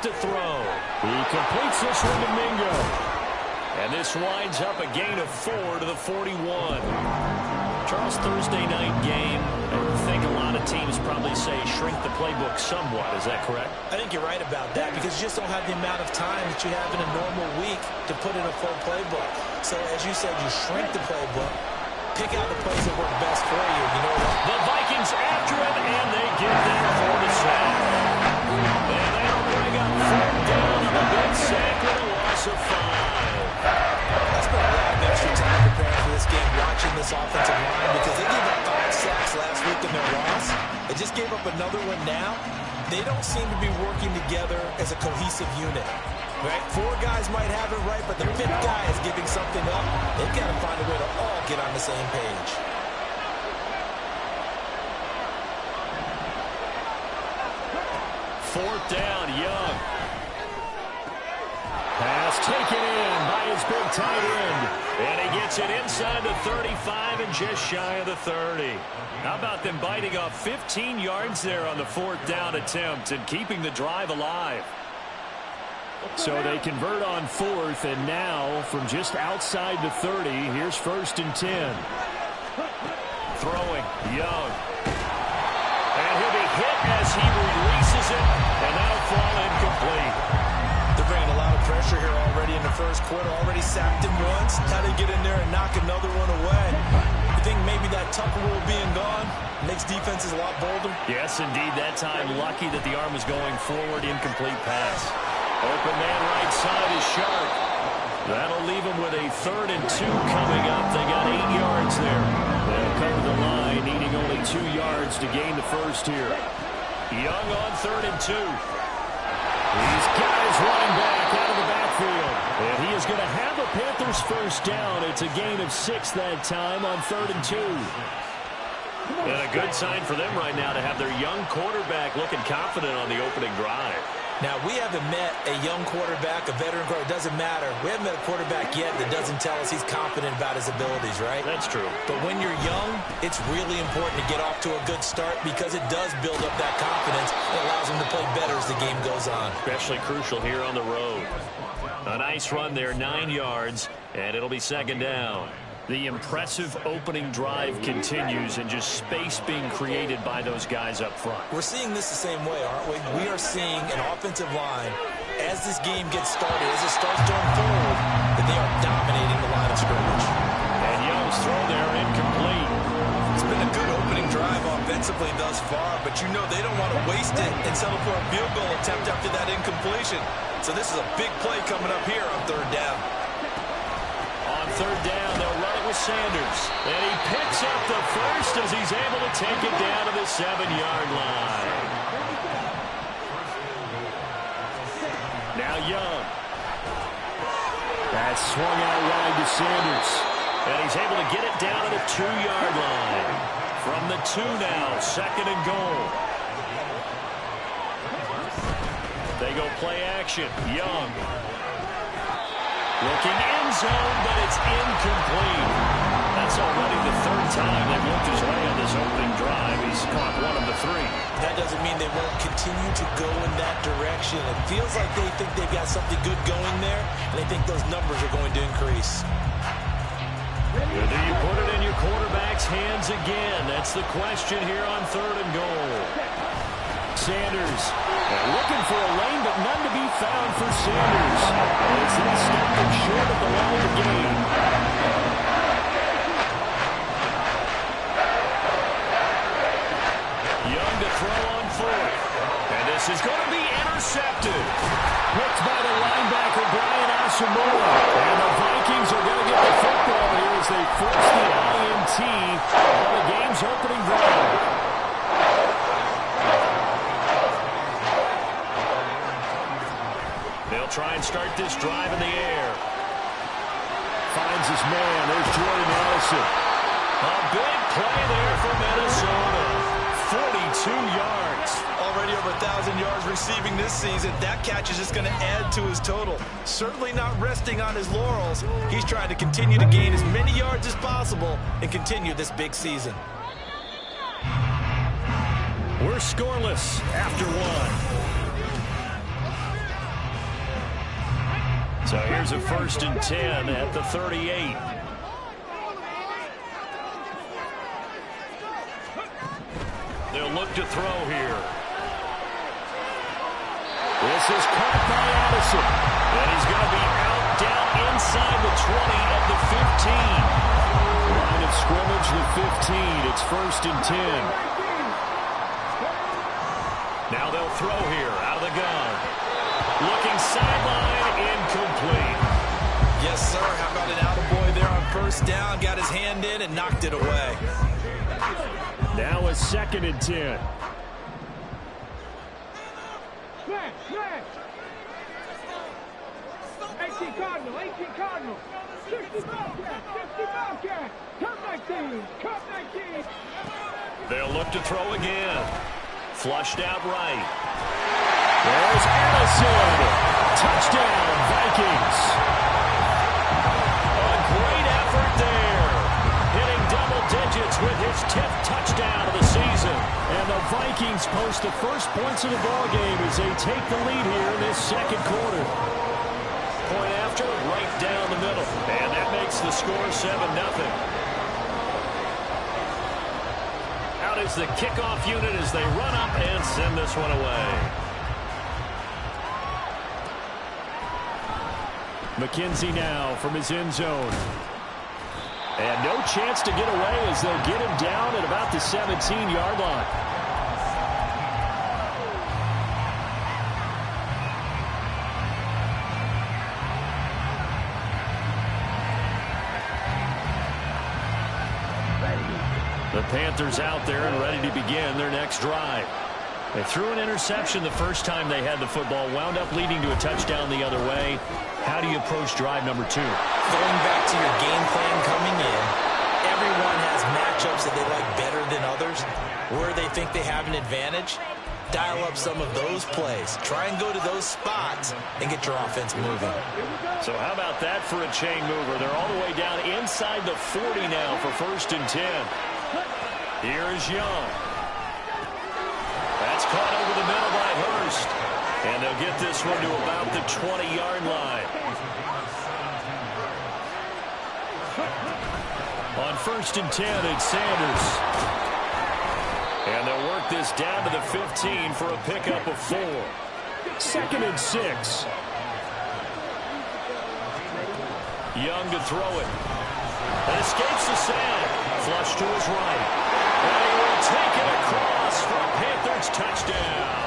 to throw. He completes this one to Mingo. And this winds up a gain of 4 to the 41. Charles, Thursday night game, I think a lot of teams probably say shrink the playbook somewhat. Is that correct? I think you're right about that because you just don't have the amount of time that you have in a normal week to put in a full playbook. So, as you said, you shrink the playbook, pick out the plays that work best for you. You know what? The Vikings after him, and they get there for the sack. And they'll bring up 4th down on a big sack with a loss of 5. I spent a lot of extra time preparing for this game, watching this offensive line, because they gave up 5 sacks last week in their loss. They just gave up another one now. They don't seem to be working together as a cohesive unit. Right? 4 guys might have it right, but the 5th guy is giving something up. They've got to find a way to all get on the same page. Fourth down, Young. Pass taken in by his big tight end. And he gets it inside the 35 and just shy of the 30. How about them biting off 15 yards there on the 4th down attempt and keeping the drive alive? So they convert on 4th, and now from just outside the 30, here's 1st and 10. Throwing, Young. And he'll be hit as he releases it, and that'll fall incomplete. They're bringing a lot of pressure here already in the first quarter. Already sacked him once. How to get in there and knock another one away. You think maybe that Tucker rule being gone makes defenses a lot bolder? Yes, indeed. That time, lucky that the arm was going forward. Incomplete pass. Open man right side is Sharp. That'll leave him with a 3rd and 2 coming up. They got 8 yards there. They'll cover the line, needing only 2 yards to gain the first here. Young on 3rd and 2. He's got his running back out of the backfield. And he is going to have a Panthers first down. It's a gain of 6 that time on 3rd and 2. And a good sign for them right now to have their young quarterback looking confident on the opening drive. Now, we haven't met a young quarterback, a veteran quarterback. It doesn't matter. We haven't met a quarterback yet that doesn't tell us he's confident about his abilities, right? That's true. But when you're young, it's really important to get off to a good start because it does build up that confidence that allows him to play better as the game goes on. Especially crucial here on the road. A nice run there, 9 yards, and it'll be 2nd down. The impressive opening drive continues and just space being created by those guys up front. We're seeing this the same way, aren't we? We are seeing an offensive line, as this game gets started, as it starts to unfold, that they are dominating the line of scrimmage. And Young's throw there incomplete. It's been a good opening drive offensively thus far, but you know they don't want to waste it and settle for a field goal attempt after that incompletion. So this is a big play coming up here on 3rd down. On 3rd down, they'll run it with Sanders. And he picks up the first as he's able to take it down to the 7-yard line. Now Young. That's swung out wide to Sanders. And he's able to get it down to the 2-yard line. From the 2 now, 2nd and goal. They go play action. Young. Looking end zone, but it's incomplete. That's already the 3rd time they've looked his way on this opening drive. He's caught 1 of the 3. That doesn't mean they won't continue to go in that direction. It feels like they think they've got something good going there, and they think those numbers are going to increase. Do you put it in your quarterback's hands again? That's the question here on 3rd and goal. Sanders looking for a lane, but none to be found for Sanders. It's that stopping short of the line of the game. Young to throw on 4th. And this is going to be intercepted. Picked by the linebacker, Brian Asamoah. And the Vikings are going to get the football here as they force the INT on the game's opening drive. They'll try and start this drive in the air. Finds his man. There's Jordan Nelson. A big play there for Minnesota. 42 yards. Already over 1,000 yards receiving this season. That catch is just going to add to his total. Certainly not resting on his laurels. He's trying to continue to gain as many yards as possible and continue this big season. We're scoreless after 1. So here's a 1st and 10 at the 38. They'll look to throw here. This is caught by Addison. And he's going to be out down inside the 20 at the 15. Line of scrimmage, the 15. It's 1st and 10. Now they'll throw here out of the gun. Looking sideline, incomplete. Yes, sir. How about an attaboy there on 1st down? Got his hand in and knocked it away. Now a 2nd and 10. Flash, flash. 18 Cardinal, 18 Cardinal. 60 Bobcat, 60 Bobcat. Come 19, come 19. They'll look to throw again. Flushed out right. There's Addison. Touchdown, Vikings. A great effort there. Hitting double digits with his 10th touchdown of the season. And the Vikings post the first points of the ballgame as they take the lead here in this 2nd quarter. Point after, right down the middle. And that makes the score 7-0. Out is the kickoff unit as they run up and send this one away. McKenzie now from his end zone. And no chance to get away as they'll get him down at about the 17-yard line. The Panthers out there and ready to begin their next drive. They threw an interception the first time they had the football, wound up leading to a touchdown the other way. How do you approach drive number 2? Going back to your game plan coming in, everyone has matchups that they like better than others. Where they think they have an advantage, dial up some of those plays. Try and go to those spots and get your offense moving. So how about that for a chain mover? They're all the way down inside the 40 now for 1st and 10. Here is Young. That's caught over the middle by Hurst. And they'll get this one to about the 20-yard line. On 1st and 10, it's Sanders. And they'll work this down to the 15 for a pickup of 4. 2nd and 6. Young to throw it. And escapes the sand. Flush to his right. And he will take it across for a Panthers touchdown.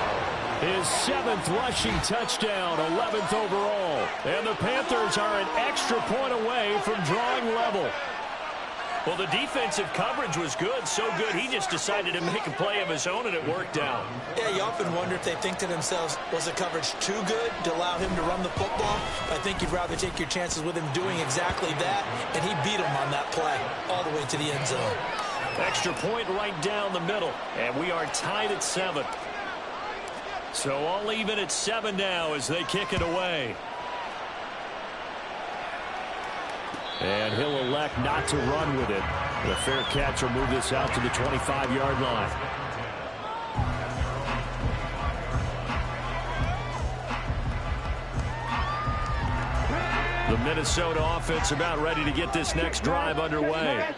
His 7th rushing touchdown, 11th overall. And the Panthers are an extra point away from drawing level. Well, the defensive coverage was good, so good he just decided to make a play of his own, and it worked out. Yeah, you often wonder if they think to themselves, was the coverage too good to allow him to run the football? I think you'd rather take your chances with him doing exactly that, and he beat him on that play all the way to the end zone. Extra point right down the middle, and we are tied at 7. So all even at 7 now as they kick it away. And he'll elect not to run with it. The fair catch will move this out to the 25-yard line. The Minnesota offense about ready to get this next drive underway.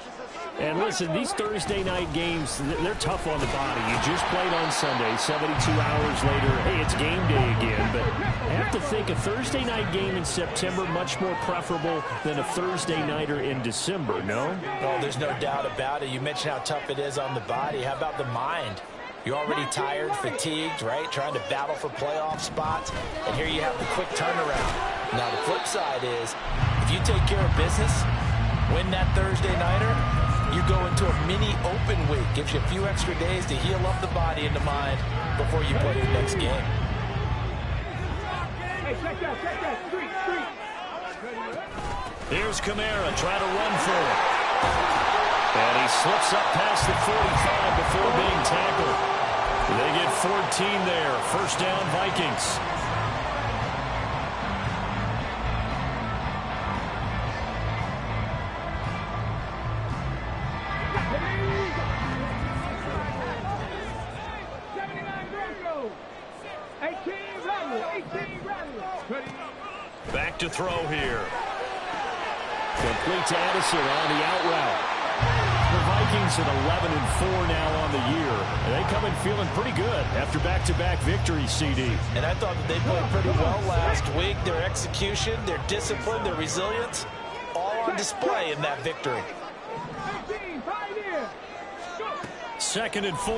And listen, these Thursday night games, they're tough on the body. You just played on Sunday, 72 hours later, hey, it's game day again. But I have to think a Thursday night game in September much more preferable than a Thursday nighter in December, no? Oh, there's no doubt about it. You mentioned how tough it is on the body. How about the mind? You're already tired, fatigued, right? Trying to battle for playoff spots. And here you have the quick turnaround. Now, the flip side is, if you take care of business, win that Thursday nighter, you go into a mini open week. Gives you a few extra days to heal up the body and the mind before you play your next game. Hey, check that, street. Here's Kamara trying to run for it. And he slips up past the 45 before being tackled. They get 14 there. 1st down, Vikings. Back to throw here. Complete to Addison on the out route. The Vikings at 11-4 now on the year. And they come in feeling pretty good after back-to-back victories, CD. And I thought that they played pretty well last week. Their execution, their discipline, their resilience, all on display in that victory. 2nd and 4.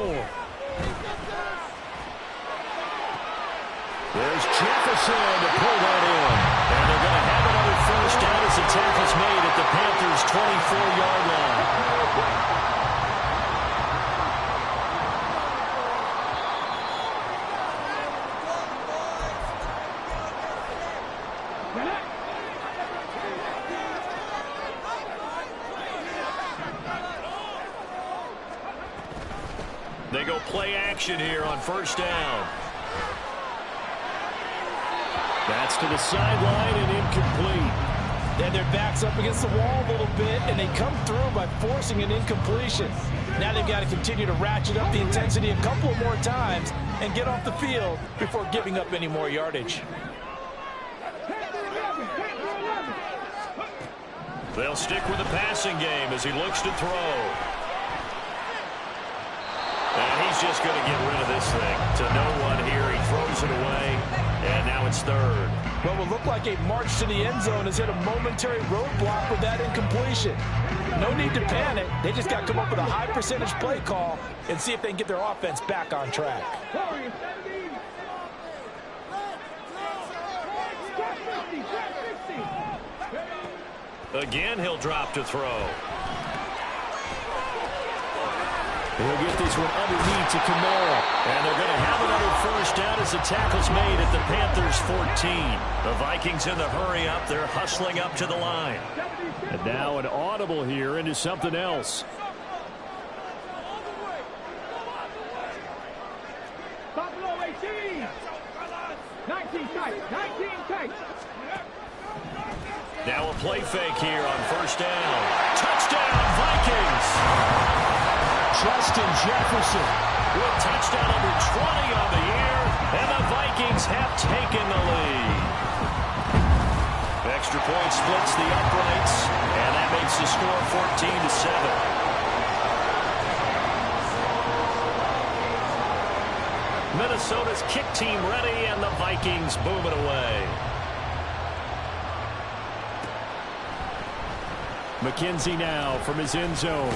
There's Jefferson to pull that in. And they're going to have another first down as the tackle's made at the Panthers' 24-yard line. They go play action here on first down. That's to the sideline and incomplete. Then their back's up against the wall a little bit, and they come through by forcing an incompletion. Now they've got to continue to ratchet up the intensity a couple of more times and get off the field before giving up any more yardage. They'll stick with the passing game as he looks to throw. And he's just going to get rid of this thing to no one here. He throws it away, and now it's 3rd. What will look like a march to the end zone has hit a momentary roadblock with that incompletion. No need to panic. They just got to come up with a high percentage play call and see if they can get their offense back on track. Again, he'll drop to throw. He'll get this one underneath to Kamara. And they're going to have another first down as the tackle's made at the Panthers' 14. The Vikings in the hurry up. They're hustling up to the line. And now an audible here into something else. Buffalo 18. 19 tight. 19 tight. Now a play fake here on first down. Touchdown, Vikings! Justin Jefferson with touchdown number 20 on the year, and the Vikings have taken the lead. Extra point splits the uprights, and that makes the score 14-7. Minnesota's kick team ready, and the Vikings boom it away. McKenzie now from his end zone.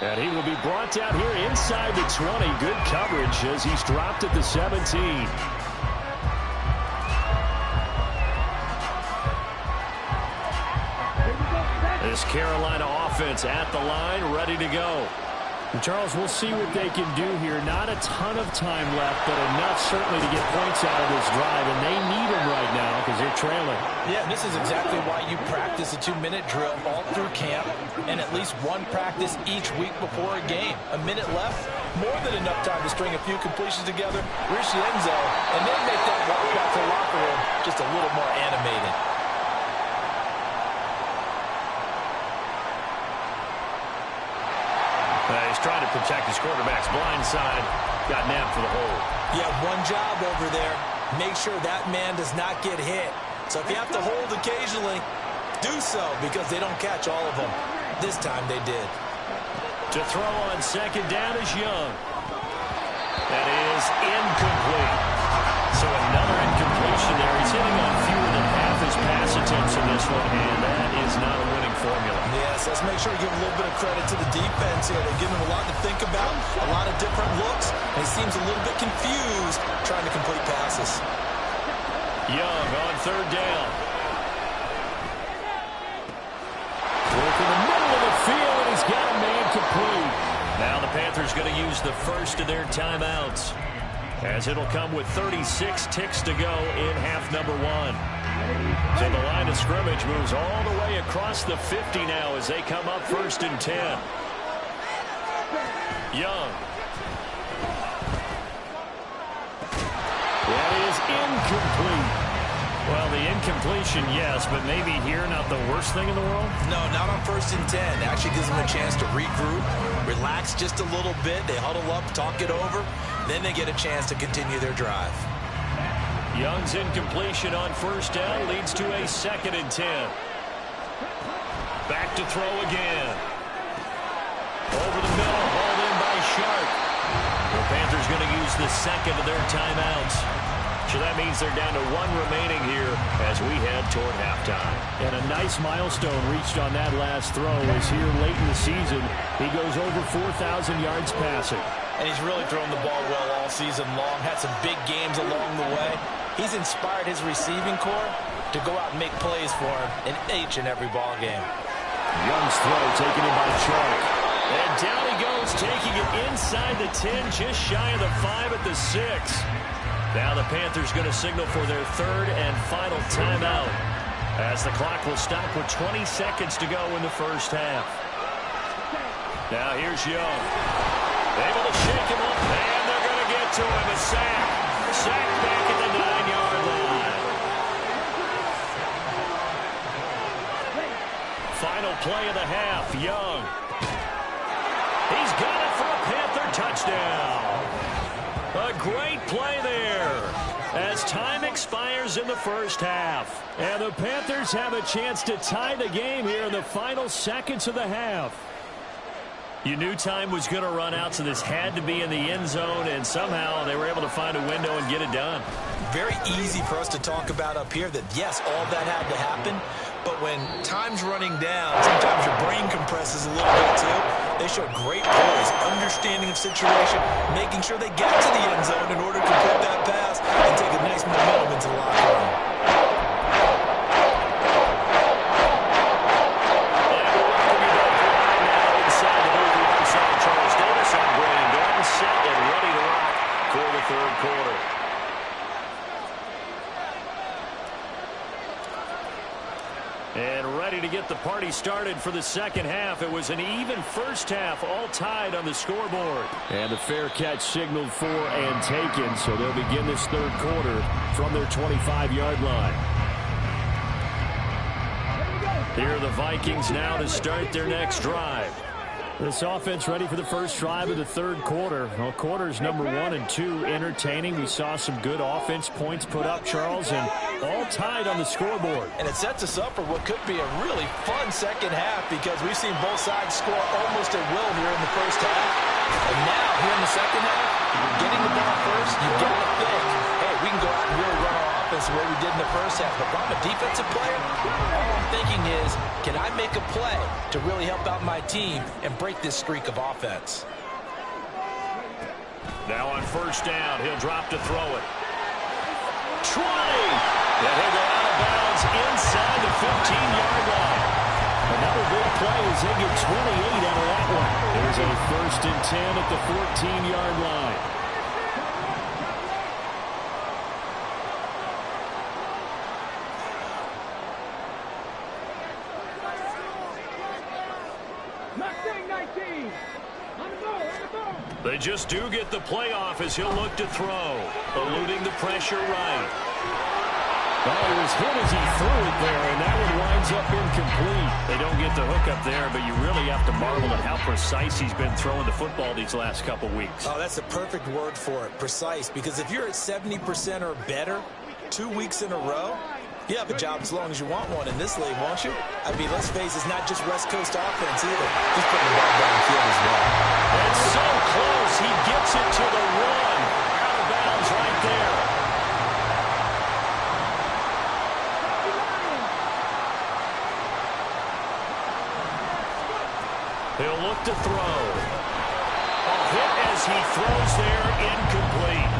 And he will be brought down here inside the 20. Good coverage as he's dropped at the 17. This Carolina offense at the line, ready to go. And Charles, we'll see what they can do here. Not a ton of time left, but enough certainly to get points out of this drive. And they need them right now because they're trailing. Yeah, this is exactly why you practice a 2-minute drill all through camp and at least one practice each week before a game. A minute left, more than enough time to string a few completions together, reach the end zone, and then make that walk back to the locker room just a little more animated. He's trying to protect his quarterback's blind side. Got nabbed for the hold. You have one job over there. Make sure that man does not get hit. So if you have to hold occasionally, do so because they don't catch all of them. This time they did. To throw on second down is Young. That is incomplete. So another incompletion there. He's hitting on fewer than half his pass attempts in this one, and that is not a winning formula. Yes, let's make sure to give a little bit of credit to the defense here. They're giving him a lot to think about, a lot of different looks, and he seems a little bit confused trying to complete passes. Young on third down. Work in the middle of the field, and he's got a man complete. Now the Panthers going to use the first of their timeouts, as it'll come with 36 ticks to go in half number 1. So the line of scrimmage moves all the way across the 50 now as they come up 1st and 10. Young. That is incomplete. Well, the incompletion, yes, but maybe here not the worst thing in the world? No, not on 1st and 10. It actually gives them a chance to regroup, relax just a little bit. They huddle up, talk it over. Then they get a chance to continue their drive. Young's incompletion on first down leads to a 2nd and 10. Back to throw again. Over the middle, hauled in by Sharp. The Panthers going to use the 2nd of their timeouts. So that means they're down to 1 remaining here as we head toward halftime. And a nice milestone reached on that last throw as here late in the season, he goes over 4,000 yards passing. And he's really thrown the ball well all season long. Had some big games along the way. He's inspired his receiving corps to go out and make plays for him in each and every ball game. Young's throw taken in by Chark. And down he goes, taking it inside the 10, just shy of the 5 at the 6. Now the Panthers going to signal for their 3rd and final timeout as the clock will stop with 20 seconds to go in the first half. Now here's Young. Able to shake him up, and they're going to get to him. A sack. Sack back at the 9-yard line. Final play of the half, Young. He's got it for a Panther touchdown. A great play there as time expires in the first half. And the Panthers have a chance to tie the game here in the final seconds of the half. You knew time was going to run out, so this had to be in the end zone, and somehow they were able to find a window and get it done. Very easy for us to talk about up here that, yes, all that had to happen, but when time's running down, sometimes your brain compresses a little bit too. They showed great poise, understanding of situation, making sure they got to the end zone in order to complete that pass and take a nice momentum into the locker room. Set and ready to rock for the 3rd quarter. And ready to get the party started for the 2nd half. It was an even first half, all tied on the scoreboard. And the fair catch signaled for and taken, so they'll begin this 3rd quarter from their 25-yard line. Here are the Vikings now to start their next drive. This offense ready for the first drive of the 3rd quarter. Well, quarters number 1 and 2 entertaining. We saw some good offense points put up, Charles, and all tied on the scoreboard. And it sets us up for what could be a really fun 2nd half because we've seen both sides score almost at will here in the first half. And now, here in the 2nd half, getting the ball first, you've got to think, hey, we can go out and really run our offense the way we did in the first half. But if I'm a defensive player, all I'm thinking is, can I make a play to really help out my team and break this streak of offense? Now on first down, he'll drop to throw it. 20! And he'll go out of bounds inside the 15-yard line. Another big play as they get 28 out of that one. There's a 1st and 10 at the 14-yard line. They just do get the play off as he'll look to throw, eluding the pressure right. Well, he was hit as he threw it there, and that one winds up incomplete. They don't get the hook up there, but you really have to marvel at how precise he's been throwing the football these last couple weeks. Oh, that's the perfect word for it, precise, because if you're at 70% or better 2 weeks in a row, you have a job as long as you want one in this league, won't you? I mean, let's face it, it's not just West Coast offense either. He's putting the ball down the field as well. It's so close. He gets it to the 1. Out of bounds right there. He'll look to throw. A hit as he throws there, incomplete.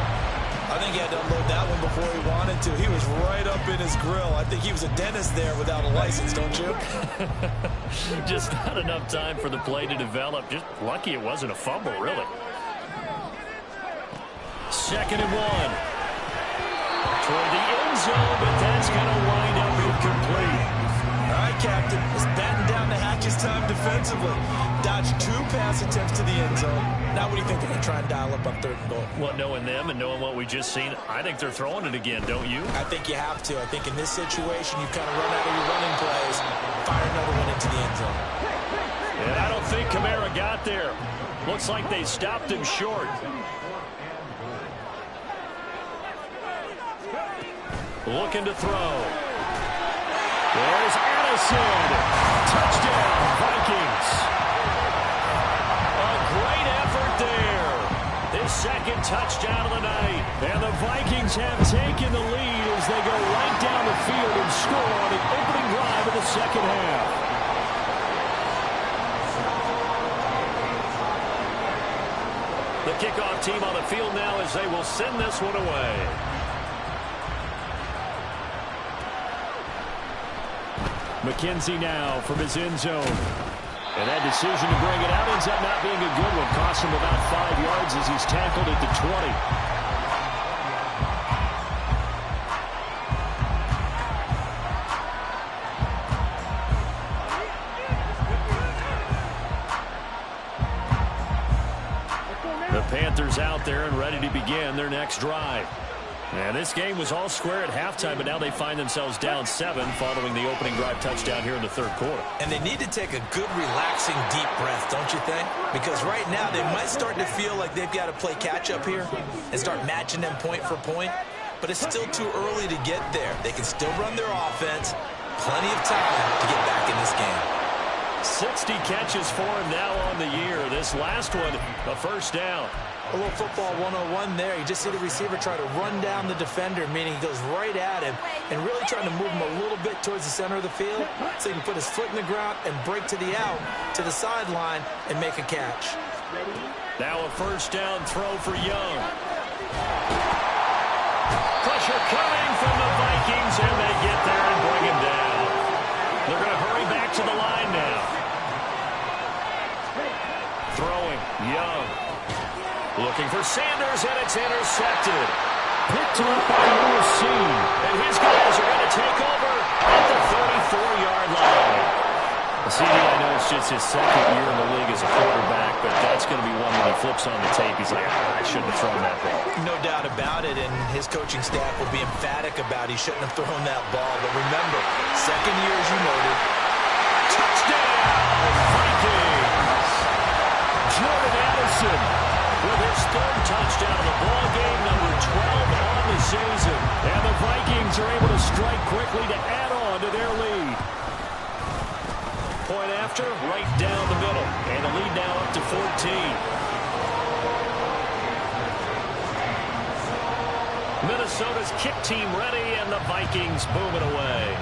I think he had to unload that one before he wanted to. He was right up in his grill. I think he was a dentist there without a license, don't you? Just not enough time for the play to develop. Just lucky it wasn't a fumble, really. 2nd and 1. Toward the end zone, but that's going to wind up incomplete. All right, Captain. Let's batten down the hatches time defensively. Dodged 2 pass attempts to the end zone. Now what do you think they're going to try and dial up on 3rd and goal? Well, knowing them and knowing what we just seen, I think they're throwing it again, don't you? I think you have to. I think in this situation, you kind of run out of your running plays, fire another one into the end zone. And I don't think Kamara got there. Looks like they stopped him short. looking to throw. There's Addison. Touchdown, Vikings. A great effort there. His second touchdown of the night. And the Vikings have taken the lead as they go right down the field and score on the opening drive of the second half. The kickoff team on the field now as they will send this one away. McKenzie now from his end zone. And that decision to bring it out ends up not being a good one. Cost him about 5 yards as he's tackled at the 20. The Panthers out there and ready to begin their next drive. And this game was all square at halftime, but now they find themselves down 7 following the opening drive touchdown here in the third quarter. And they need to take a good, relaxing, deep breath, don't you think? Because right now they might start to feel like they've got to play catch-up here and start matching them point for point. But it's still too early to get there. They can still run their offense. Plenty of time to get back in this game. 60 catches for him now on the year. This last one, a first down. A little football 101 there. You just see the receiver try to run down the defender, meaning he goes right at him and really trying to move him a little bit towards the center of the field so he can put his foot in the ground and break to the out, to the sideline, and make a catch. Now a first down throw for Young. Pressure coming from the Vikings, and they get there and bring him down. They're going to hurry back to the line now. Throwing, Young. Looking for Sanders, and it's intercepted. Picked up by USC. And his guys are going to take over at the 34-yard line. CD, I know it's just his second year in the league as a quarterback, but that's going to be one when he flips on the tape. He's like, I shouldn't have thrown that ball. No doubt about it, and his coaching staff will be emphatic about he shouldn't have thrown that ball. But remember, second year, as you noted. Touchdown, Vikings! Jordan Addison with his third touchdown of the ball game, number 12 on the season. And the Vikings are able to strike quickly to add on to their lead. Point after, right down the middle. And the lead now up to 14. Minnesota's kick team ready, and the Vikings boom it away.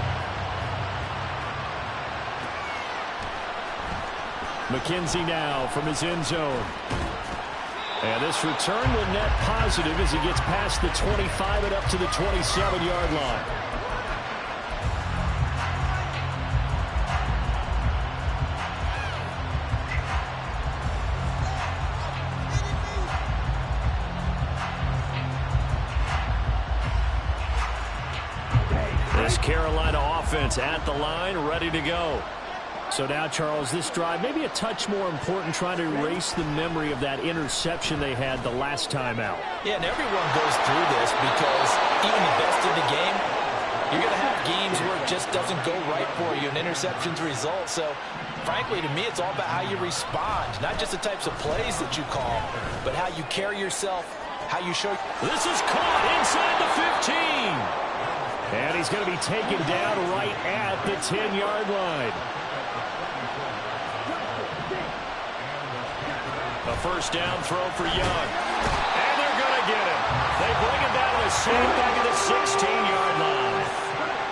McKenzie now from his end zone. And this return will net positive as he gets past the 25 and up to the 27-yard line. This Carolina offense at the line, ready to go. So now, Charles, this drive maybe a touch more important, trying to erase the memory of that interception they had the last time out. Yeah, and everyone goes through this because even the best in the game, you're going to have games where it just doesn't go right for you and interceptions result. So, frankly, to me, it's all about how you respond, not just the types of plays that you call, but how you carry yourself, how you show. This is caught inside the 15. And he's going to be taken down right at the 10-yard line. A first down throw for Young. And they're going to get him. They bring him down to sack back at the 16-yard line.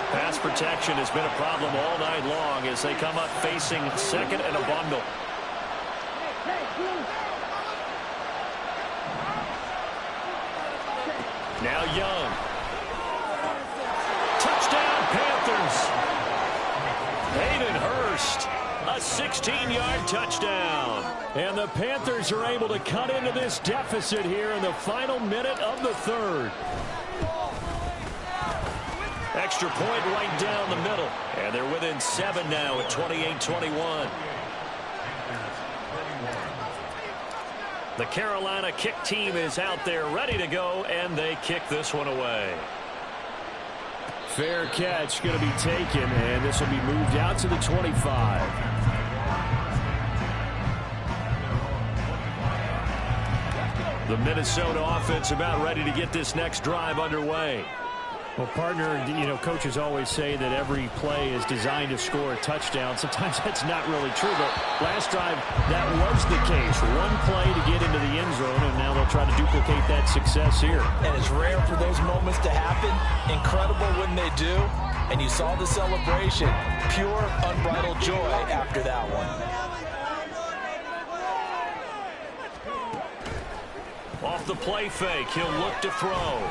Pass protection has been a problem all night long as they come up facing second and a bundle. Now Young. Touchdown Panthers. Hayden Hurst. A 16-yard touchdown. And the Panthers are able to cut into this deficit here in the final minute of the third. Extra point right down the middle. And they're within 7 now at 28-21. The Carolina kick team is out there ready to go, and they kick this one away. Fair catch going to be taken, and this will be moved out to the 25. The Minnesota offense about ready to get this next drive underway. Well, partner, coaches always say that every play is designed to score a touchdown. Sometimes that's not really true, but last drive, that was the case. One play to get into the end zone, and now they'll try to duplicate that success here. And it's rare for those moments to happen. Incredible when they do. And you saw the celebration. Pure, unbridled joy after that one. Off the play fake, he'll look to throw.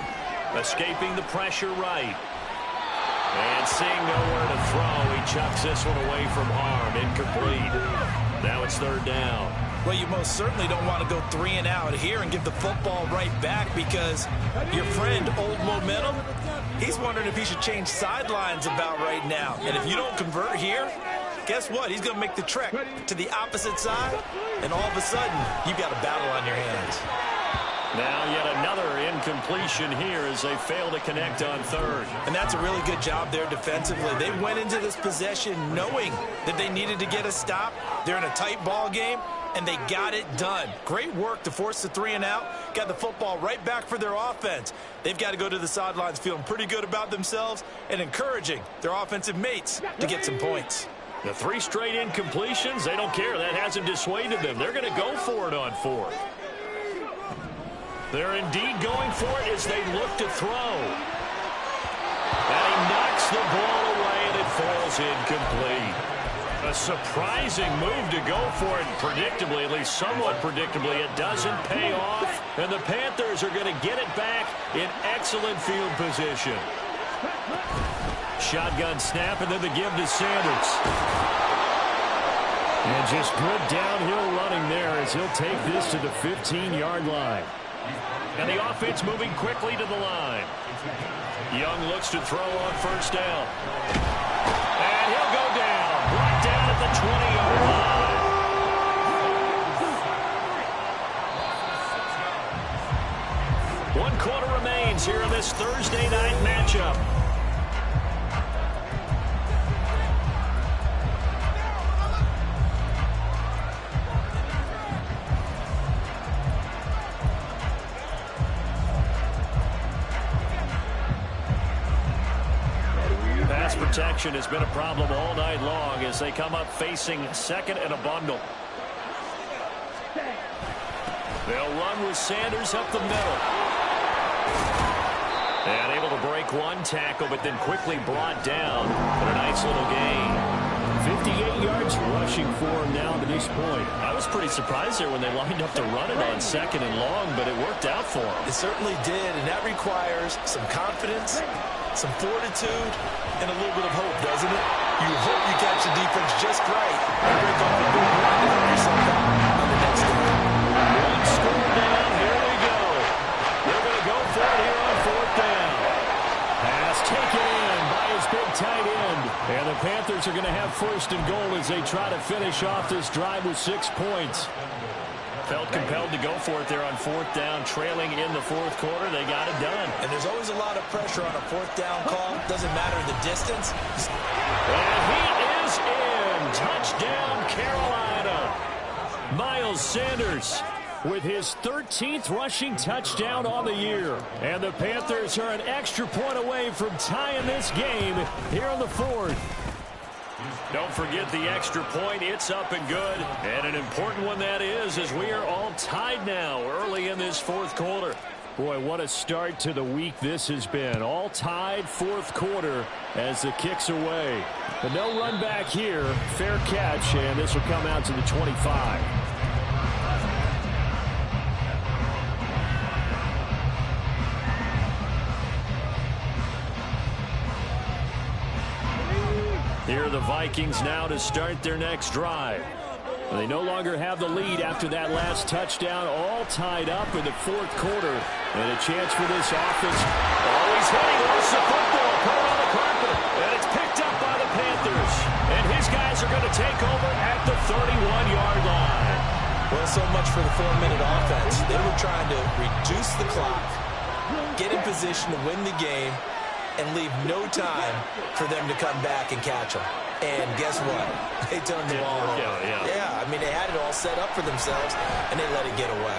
Escaping the pressure right. And seeing nowhere to throw, he chucks this one away from harm. Incomplete. Now it's third down. Well, you most certainly don't want to go 3 and out here and give the football right back because your friend, Old Momentum, he's wondering if he should change sidelines about right now. And if you don't convert here, guess what? He's going to make the trek to the opposite side, and all of a sudden, you've got a battle on your hands. Now yet another incompletion here as they fail to connect on third. And that's a really good job there defensively. They went into this possession knowing that they needed to get a stop. They're in a tight ball game, and they got it done. Great work to force the 3 and out. Got the football right back for their offense. They've got to go to the sidelines feeling pretty good about themselves and encouraging their offensive mates to get some points. The 3 straight incompletions, they don't care. That hasn't dissuaded them. They're going to go for it on fourth. They're indeed going for it as they look to throw. And he knocks the ball away, and it falls incomplete. A surprising move to go for it, predictably, at least somewhat predictably. It doesn't pay off, and the Panthers are going to get it back in excellent field position. Shotgun snap, and then the give to Sanders. And just good downhill running there as he'll take this to the 15-yard line. And the offense moving quickly to the line. Young looks to throw on first down. And he'll go down. Brought down at the 20-yard line. 1 quarter remains here in this Thursday night matchup. Protection has been a problem all night long as they come up facing second and a bundle. They'll run with Sanders up the middle. And able to break one tackle, but then quickly brought down for a nice little gain. 58 yards rushing for him now to this point. I was pretty surprised there when they lined up to run it on second and long, but it worked out for him. It certainly did, and that requires some confidence, some fortitude, and a little bit of hope, doesn't it? You hope you catch the defense just right and break off a big run to help yourself out on the next down. One score down, here we go. They're going to go for it here on fourth down. Pass taken in by his big tight end. And the Panthers are going to have first and goal as they try to finish off this drive with 6 points. Felt compelled to go for it there on fourth down, trailing in the fourth quarter. They got it done. And there's always a lot of pressure on a fourth down call. Doesn't matter the distance. And he is in. Touchdown, Carolina. Miles Sanders with his 13th rushing touchdown on the year. And the Panthers are an extra point away from tying this game here in the fourth. Don't forget the extra point. It's up and good. And an important one that is, as we are all tied now early in this fourth quarter. Boy, what a start to the week this has been. All tied fourth quarter as the kick's away. But no run back here. Fair catch, and this will come out to the 25. Here are the Vikings now to start their next drive. They no longer have the lead after that last touchdown, all tied up in the fourth quarter. And a chance for this offense. Always hitting, lost the football, put it on the carpet, and it's picked up by the Panthers. And his guys are going to take over at the 31-yard line. Well, so much for the 4-minute offense. They were trying to reduce the clock, get in position to win the game, and leave no time for them to come back and catch them. And guess what? They turned the ball over. Yeah, I mean, they had it all set up for themselves, and they let it get away.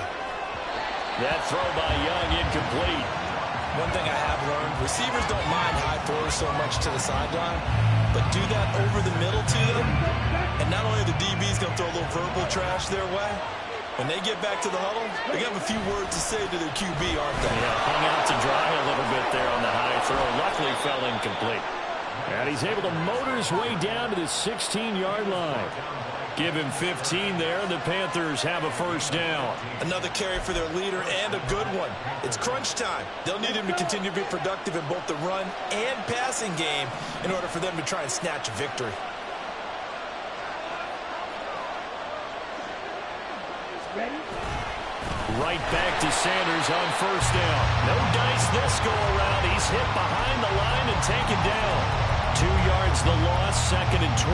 That throw by Young incomplete. One thing I have learned, receivers don't mind high throws so much to the sideline, but do that over the middle to them, and not only are the DBs going to throw a little verbal trash their way, when they get back to the huddle, they're going to have a few words to say to their QB, aren't they? Yeah, hung out to dry a little bit there on the high throw. Luckily fell incomplete. And he's able to motor his way down to the 16-yard line. Give him 15 there, and the Panthers have a first down. Another carry for their leader, and a good one. It's crunch time. They'll need him to continue to be productive in both the run and passing game in order for them to try and snatch a victory. Right back to Sanders on first down. No dice this go-around. He's hit behind the line and taken down. 2 yards the loss, 2nd and 12.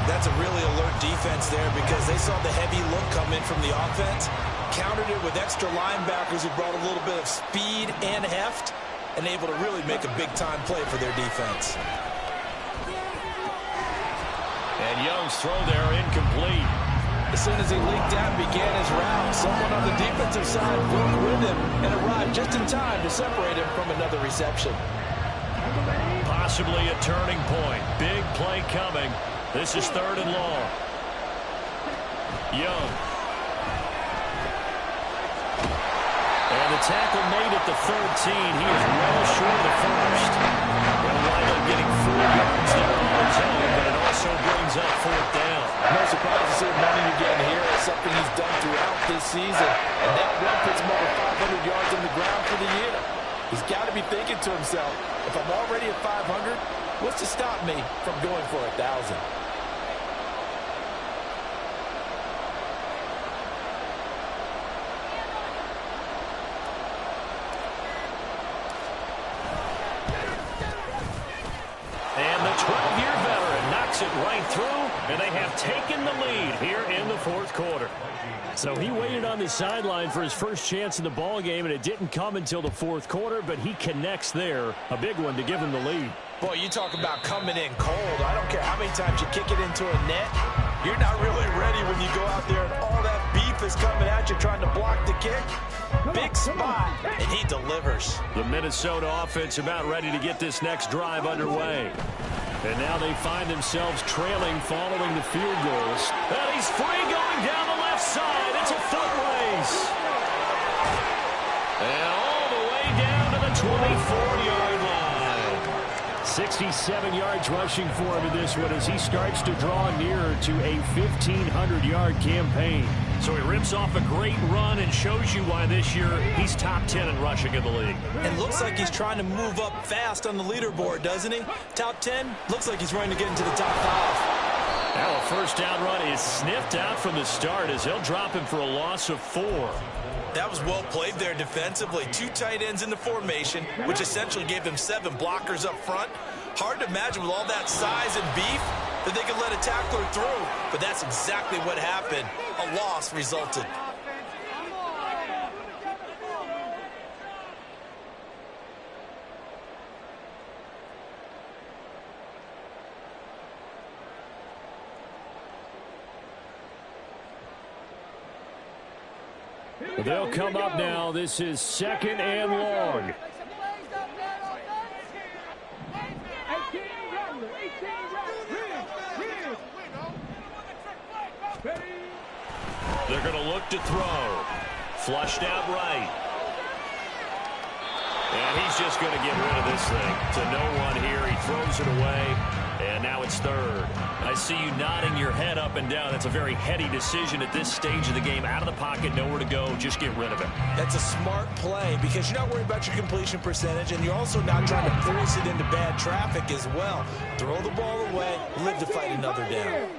That's a really alert defense there because they saw the heavy look come in from the offense, countered it with extra linebackers who brought a little bit of speed and heft, and able to really make a big-time play for their defense. And Young's throw there incomplete. As soon as he leaked out and began his route, someone on the defensive side broke with him and arrived just in time to separate him from another reception. Possibly a turning point. Big play coming. This is 3rd and long. Young. And the tackle made at the 13. He is well short of the first. He'll wind up getting 4 yards there on his own, but it also brings up 4th down. No surprise to see him running again here. It's something he's done throughout this season. And that run puts him over 500 yards on the ground for the year. He's got to be thinking to himself, if I'm already at 500, what's to stop me from going for 1,000? And the 12-year veteran knocks it right through, and they have taken the lead here in the 4th quarter. So he waited on the sideline for his first chance in the ball game, and it didn't come until the 4th quarter, but he connects there. A big one to give him the lead. Boy, you talk about coming in cold. I don't care how many times you kick it into a net. You're not really ready when you go out there and all that beef is coming at you trying to block the kick. Big spot, and he delivers. The Minnesota offense about ready to get this next drive underway. And now they find themselves trailing following the field goals. And he's free going down the left side. It's a foot race. And all the way down to the 24-yard line. 67 yards rushing for him in this one as he starts to draw nearer to a 1,500-yard campaign. So he rips off a great run and shows you why this year he's top 10 in rushing in the league. And looks like he's trying to move up fast on the leaderboard, doesn't he? Top 10, looks like he's running to get into the top 5. Now a first down run is sniffed out from the start as they'll drop him for a loss of 4. That was well played there defensively. 2 tight ends in the formation, which essentially gave them 7 blockers up front. Hard to imagine with all that size and beef that they could let a tackler through, but that's exactly what happened. A loss resulted. They'll come up now. This is 2nd and long. They're going to look to throw. Flushed out right. And he's just going to get rid of this thing to no one here. He throws it away, and now it's 3rd. I see you nodding your head up and down. That's a very heady decision at this stage of the game. Out of the pocket, nowhere to go. Just get rid of it. That's a smart play because you're not worried about your completion percentage, and you're also not trying to force it into bad traffic as well. Throw the ball away, live to fight another down.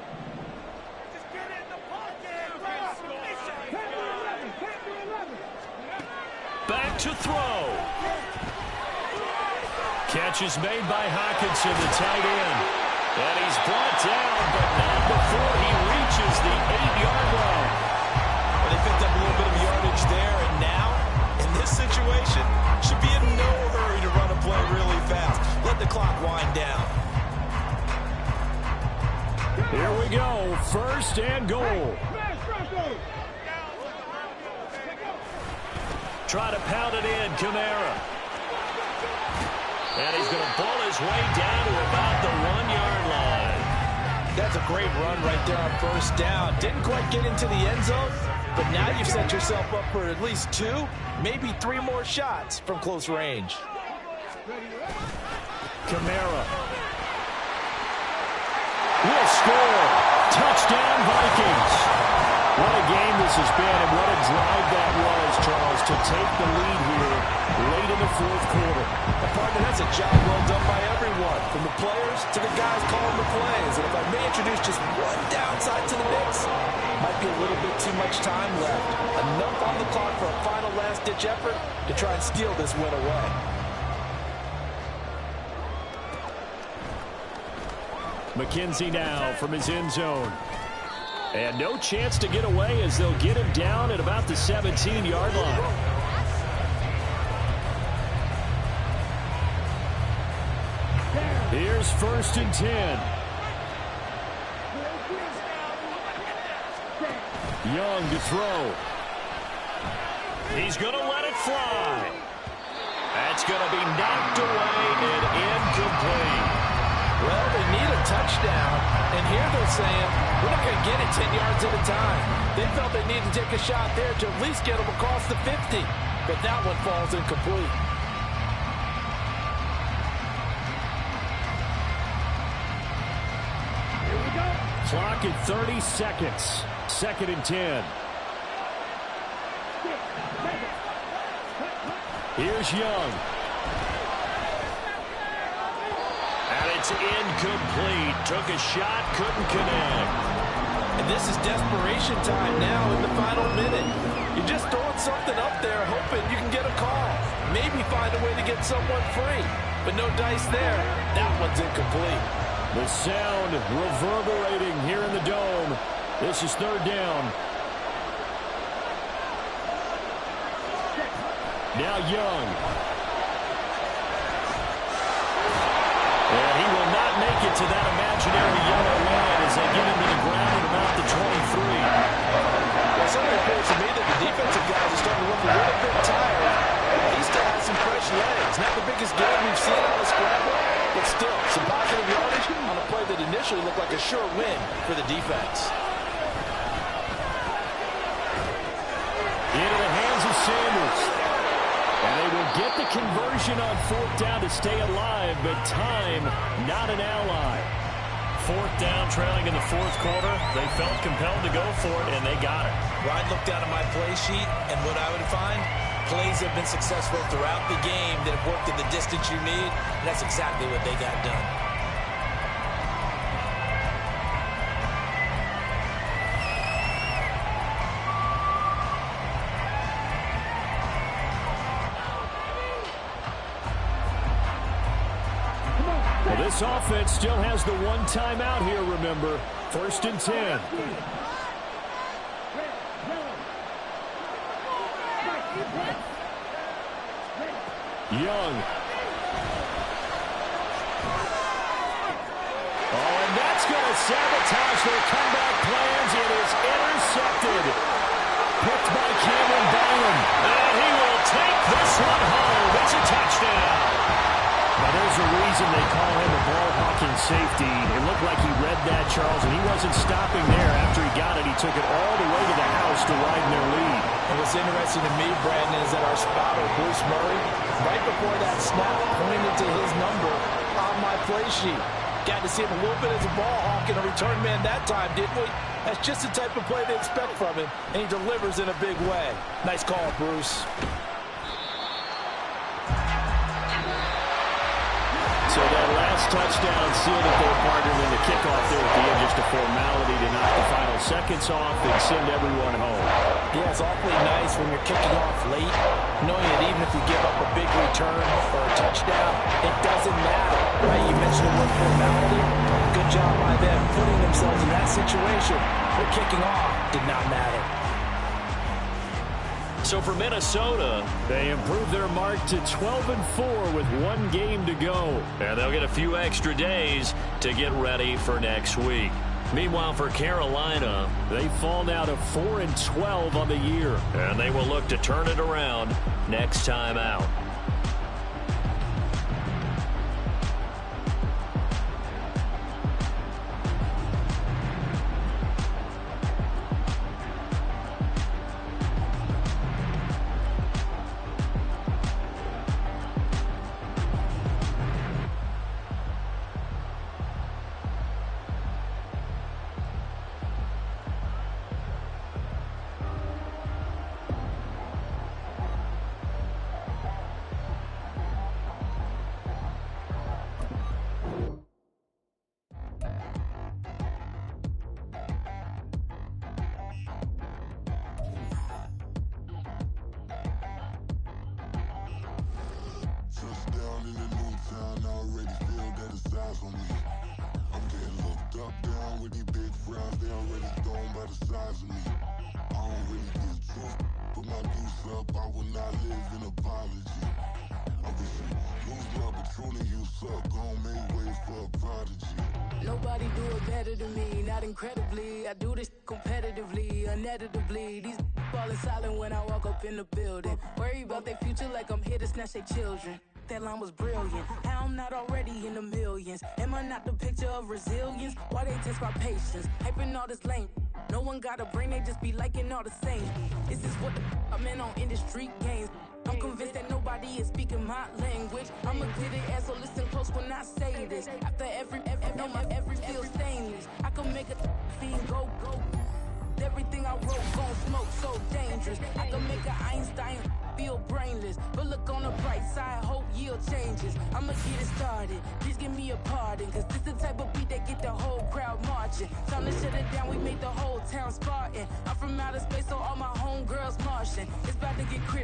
Back to throw. Catch is made by Hockenson, the tight end. And he's brought down, but not before he reaches the 8-yard line. Well, they picked up a little bit of yardage there, and now, in this situation, should be in no hurry to run a play really fast. Let the clock wind down. Here we go, 1st and goal. Try to pound it in, Kamara. And he's going to ball his way down to about the 1-yard line. That's a great run right there on first down. Didn't quite get into the end zone, but now you've set yourself up for at least 2, maybe 3 more shots from close range. Kamara will score. Touchdown, Vikings. What a game this has been, and what a drive that was, Charles, to take the lead here late in the fourth quarter. Partner, that's a job well done by everyone, from the players to the guys calling the plays. And if I may introduce just one downside to the mix, might be a little bit too much time left. Enough on the clock for a final last-ditch effort to try and steal this win away. McKenzie now from his end zone. And no chance to get away as they'll get him down at about the 17-yard line. Here's 1st and 10. Young to throw. He's going to let it fly. That's going to be knocked away and incomplete. Well, they need a touchdown, and here they're saying, we're not going to get it 10 yards at a time. They felt they needed to take a shot there to at least get them across the 50, but that one falls incomplete. Here we go. Clock at 30 seconds. 2nd and 10. Here's Young. And it's incomplete. Took a shot, couldn't connect. And this is desperation time now in the final minute. You're just throwing something up there, hoping you can get a call. Maybe find a way to get someone free. But no dice there. That one's incomplete. The sound reverberating here in the dome. This is 3rd down. Now Young. And he will not make it to that imaginary yellow line as they get him to the ground at about the 23. Well, something appears to me that the defensive guys are starting to look a little bit tired. At least to have some fresh legs. Not the biggest game we've seen on the scramble, but still, some positive yardage on a play that initially looked like a sure win for the defense. Into the hands of Sanders. And they will get the conversion on 4th down to stay alive, but time not an ally. 4th down, trailing in the 4th quarter. They felt compelled to go for it, and they got it. Ryan looked down at my play sheet, and what I would find, plays have been successful throughout the game that have worked in the distance you need, and that's exactly what they got done. Well, this offense still has the one timeout here, remember. 1st and 10. Young. Oh, and that's going to sabotage their comeback plans. It is intercepted. Picked by Cameron Bynum. And he will take this one home. It's a touchdown. Now, there's a reason they call him a ball-hawking safety. It looked like he read that, Charles, and he wasn't stopping there. After he got it, he took it all the way to the house to widen their lead. And what's interesting to me, Brandon, is that our spotter, Bruce Murray, right before that snap, pointed to his number on my play sheet. Got to see him a little bit as a ball hawk and a return man that time, didn't we? That's just the type of play they expect from him, and he delivers in a big way. Nice call, Bruce. So that last touchdown sealed it their partner in the kickoff there at the end. Just a formality to knock the final seconds off and send everyone home. Yeah, it's awfully nice when you're kicking off late, knowing that even if you give up a big return or a touchdown, it doesn't matter, right? You mentioned the word formality. Good job by them putting themselves in that situation where kicking off did not matter. So for Minnesota, they improved their mark to 12-4 with one game to go. And they'll get a few extra days to get ready for next week. Meanwhile, for Carolina, they fall now to 4-12 on the year. And they will look to turn it around next time out. up down with these big frowns, they already thrown by the size of me. I don't really get drunk, put my deuce up, I will not live in apology. I wish you lose love, but truly you suck, gon' make way for a prodigy. Nobody do it better than me, not incredibly. I do this competitively, uneditably. These falling silent when I walk up in the building. Worry about their future like I'm here to snatch their children. That line was brilliant. How I'm not already in the millions? Am I not the picture of resilience? Why they test my patience? Hyping all this lame. No one got a brain, they just be liking all the same. This is what the I'm in on industry games. I'm convinced that nobody is speaking my language. I'ma get it as so listen close when I say this. After every feel stainless. I can make a fiend go. Everything I wrote gon' smoke so dangerous. I can make an Einstein feel brainless. But look on the bright side, hope yield changes. I'ma get it started, please give me a pardon. Cause this the type of beat that get the whole crowd marching. Time to shut it down, we make the whole town Spartan. I'm from outer space, so all my homegirls Martian. It's about to get critical.